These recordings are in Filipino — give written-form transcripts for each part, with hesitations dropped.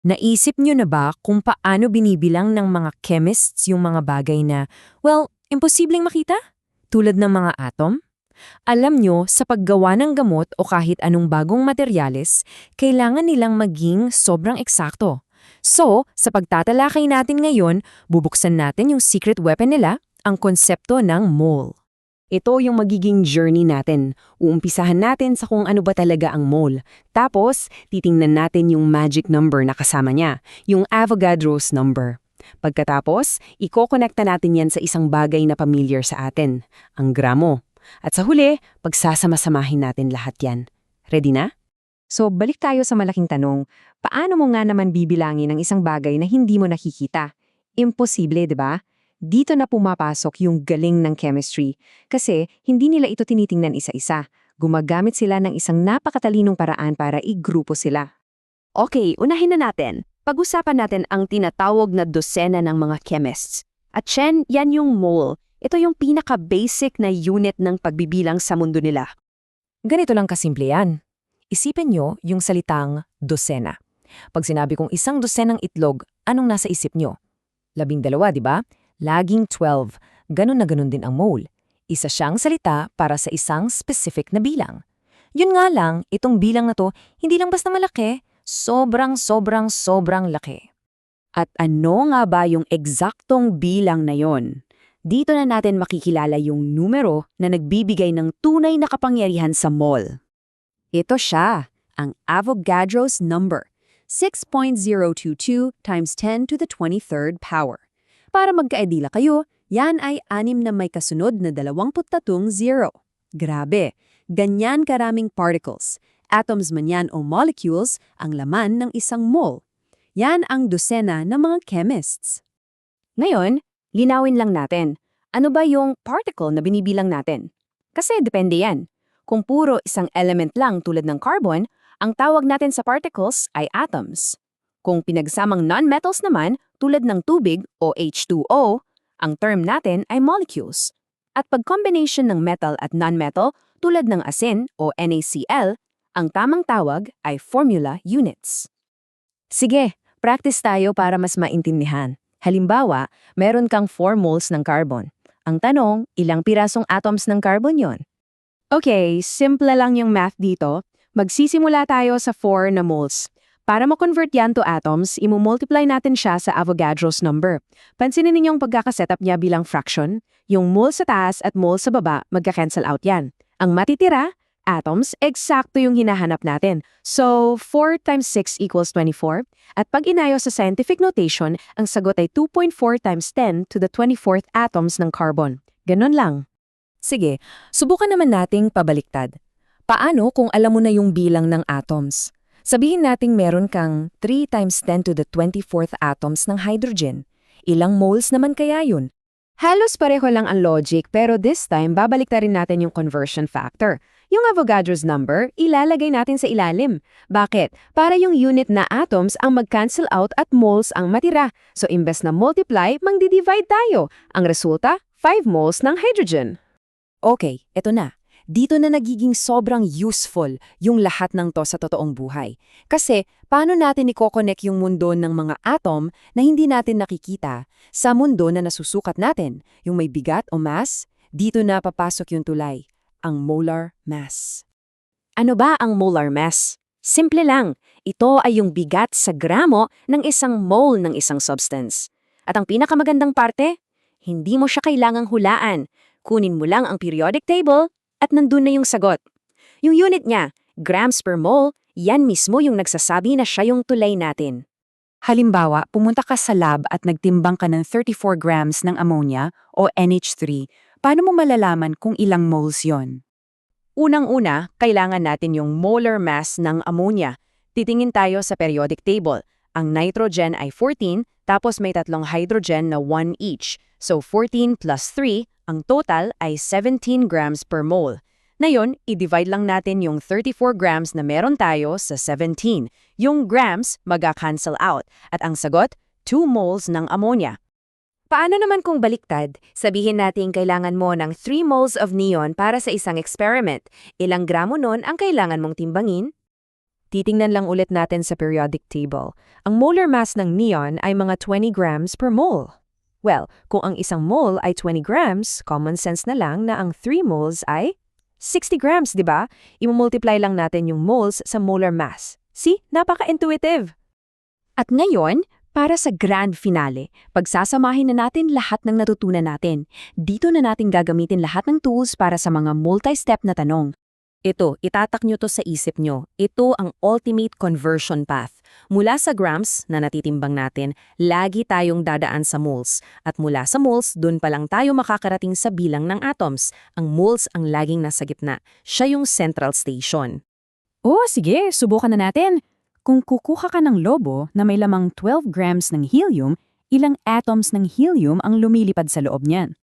Naisip nyo na ba kung paano binibilang ng mga chemists yung mga bagay na, well, imposibleng makita? Tulad ng mga atom? Alam nyo, sa paggawa ng gamot o kahit anong bagong materyales, kailangan nilang maging sobrang eksakto. So, sa pagtatalakay natin ngayon, bubuksan natin yung secret weapon nila, ang konsepto ng mole. Ito yung magiging journey natin. Uumpisahan natin sa kung ano ba talaga ang mole. Tapos, titingnan natin yung magic number na kasama niya, yung Avogadro's number. Pagkatapos, ikokonekta natin yan sa isang bagay na familiar sa atin, ang gramo. At sa huli, pagsasama-samahin natin lahat yan. Ready na? So, balik tayo sa malaking tanong. Paano mo nga naman bibilangin ang isang bagay na hindi mo nakikita? Imposible, di ba? Dito na pumapasok yung galing ng chemistry. Kasi hindi nila ito tinitingnan isa-isa. Gumagamit sila ng isang napakatalinong paraan para igrupo sila. Okay, unahin na natin. Pag-usapan natin ang tinatawag na dosena ng mga chemists. At Chen, yan yung mole. Ito yung pinaka-basic na unit ng pagbibilang sa mundo nila. Ganito lang kasimple yan. Isipin nyo yung salitang dosena. Pag sinabi kong isang dosenang itlog, anong nasa isip nyo? 12, di ba? Laging 12. Ganun na ganun din ang mole. Isa siyang salita para sa isang specific na bilang. Yun nga lang, itong bilang na to, hindi lang basta malaki, sobrang laki. At ano nga ba yung eksaktong bilang na yon? Dito na natin makikilala yung numero na nagbibigay ng tunay na kapangyarihan sa mole. Ito siya, ang Avogadro's number, 6.022 times 10 to the 23rd power. Para magkaedila kayo, yan ay 6 na may kasunod na 23 zero. Grabe, ganyan karaming particles, atoms man yan o molecules, ang laman ng isang mole. Yan ang dosena ng mga chemists. Ngayon, linawin lang natin, ano ba yung particle na binibilang natin? Kasi depende yan. Kung puro isang element lang tulad ng carbon, ang tawag natin sa particles ay atoms. Kung pinagsamang non-metals naman, tulad ng tubig o H2O, ang term natin ay molecules. At pag combination ng metal at non-metal, tulad ng asin o NaCl, ang tamang tawag ay formula units. Sige, practice tayo para mas maintindihan. Halimbawa, meron kang 4 moles ng carbon. Ang tanong, ilang pirasong atoms ng carbon yon? Okay, simple lang yung math dito. Magsisimula tayo sa 4 na moles. Para ma-convert yan to atoms, imumultiply natin siya sa Avogadro's number. Pansinin ninyong pagkakasetup niya bilang fraction. Yung mole sa taas at mole sa baba, magka-cancel out yan. Ang matitira, atoms, eksakto yung hinahanap natin. So, 4 times 6 equals 24. At pag inayo sa scientific notation, ang sagot ay 2.4 times 10 to the 24th atoms ng carbon. Ganon lang. Sige, subukan naman nating pabaliktad. Paano kung alam mo na yung bilang ng atoms? Sabihin nating meron kang 3 times 10 to the 24th atoms ng hydrogen. Ilang moles naman kaya yun? Halos pareho lang ang logic pero this time babalik na rin natin yung conversion factor. Yung Avogadro's number, ilalagay natin sa ilalim. Bakit? Para yung unit na atoms ang mag-cancel out at moles ang matira. So imbes na multiply, mangdi-divide tayo. Ang resulta, 5 moles ng hydrogen. Okay, eto na. Dito na nagiging sobrang useful yung lahat ng to sa totoong buhay. Kasi paano natin i-connect yung mundo ng mga atom na hindi natin nakikita sa mundo na nasusukat natin, yung may bigat o mass? Dito na papasok yung tulay, ang molar mass. Ano ba ang molar mass? Simple lang, ito ay yung bigat sa gramo ng isang mole ng isang substance. At ang pinakamagandang parte, hindi mo siya kailangang hulaan. Kunin mo lang ang periodic table at nandun na yung sagot. Yung unit niya, grams per mole, yan mismo yung nagsasabi na siya yung tulay natin. Halimbawa, pumunta ka sa lab at nagtimbang ka ng 34 grams ng ammonia o NH3, paano mo malalaman kung ilang moles yon? Unang-una, kailangan natin yung molar mass ng ammonia. Titingin tayo sa periodic table. Ang nitrogen ay 14, tapos may 3 hydrogen na 1 each. So 14 plus 3, ang total ay 17 grams per mole. Ngayon, i-divide lang natin yung 34 grams na meron tayo sa 17. Yung grams mag-cancel out. At ang sagot, 2 moles ng ammonia. Paano naman kung baliktad? Sabihin natin kailangan mo ng 3 moles of neon para sa isang experiment. Ilang gramo nun ang kailangan mong timbangin? Titingnan lang ulit natin sa periodic table. Ang molar mass ng neon ay mga 20 grams per mole. Well, kung ang isang mole ay 20 grams, common sense na lang na ang 3 moles ay 60 grams, di ba? I-multiply lang natin yung moles sa molar mass. See? Napaka-intuitive. At ngayon, para sa grand finale, pagsasamahin na natin lahat ng natutunan natin. Dito na natin gagamitin lahat ng tools para sa mga multi-step na tanong. Ito, itatak nyo to sa isip nyo. Ito ang ultimate conversion path. Mula sa grams na natitimbang natin, lagi tayong dadaan sa moles. At mula sa moles, dun pa lang tayo makakarating sa bilang ng atoms. Ang moles ang laging nasa gitna. Siya yung central station. Oh, sige, subukan na natin. Kung kukuha ka ng lobo na may lamang 12 grams ng helium, ilang atoms ng helium ang lumilipad sa loob niyan?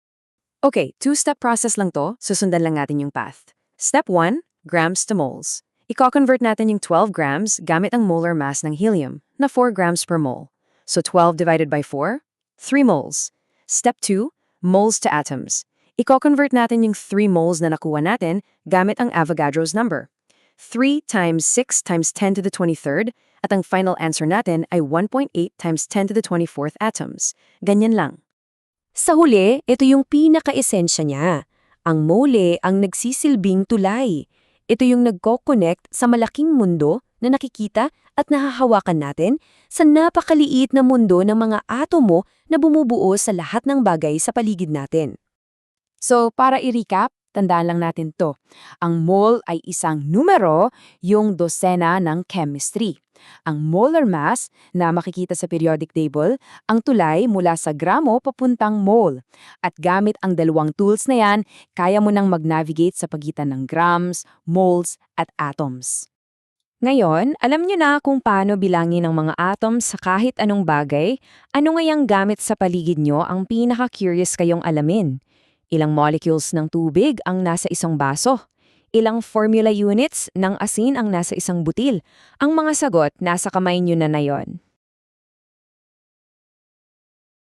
Okay, two-step process lang to. Susundan lang natin yung path. Step 1, grams to moles. Iko-convert natin yung 12 grams gamit ang molar mass ng helium na 4 grams per mole. So 12 divided by 4, 3 moles. Step 2, moles to atoms. Iko-convert natin yung 3 moles na nakuha natin gamit ang Avogadro's number. 3 times 6 times 10 to the 23rd at ang final answer natin ay 1.8 times 10 to the 24th atoms. Ganyan lang. Sa huli, ito yung pinaka-esensya niya. Ang mole ang nagsisilbing tulay. Ito yung nagko-connect sa malaking mundo na nakikita at nahahawakan natin sa napakaliit na mundo ng mga atomo na bumubuo sa lahat ng bagay sa paligid natin. So, para i-recap, tandaan lang natin to. Ang mole ay isang numero, yung dosena ng chemistry. Ang molar mass na makikita sa periodic table, ang tulay mula sa gramo papuntang mole. At gamit ang dalawang tools na yan, kaya mo nang mag-navigate sa pagitan ng grams, moles, at atoms. Ngayon, alam nyo na kung paano bilangin ang mga atoms sa kahit anong bagay, ano ngayang gamit sa paligid nyo ang pinaka-curious kayong alamin. Ilang molecules ng tubig ang nasa isang baso? Ilang formula units ng asin ang nasa isang butil? Ang mga sagot nasa kamay nyo na yon.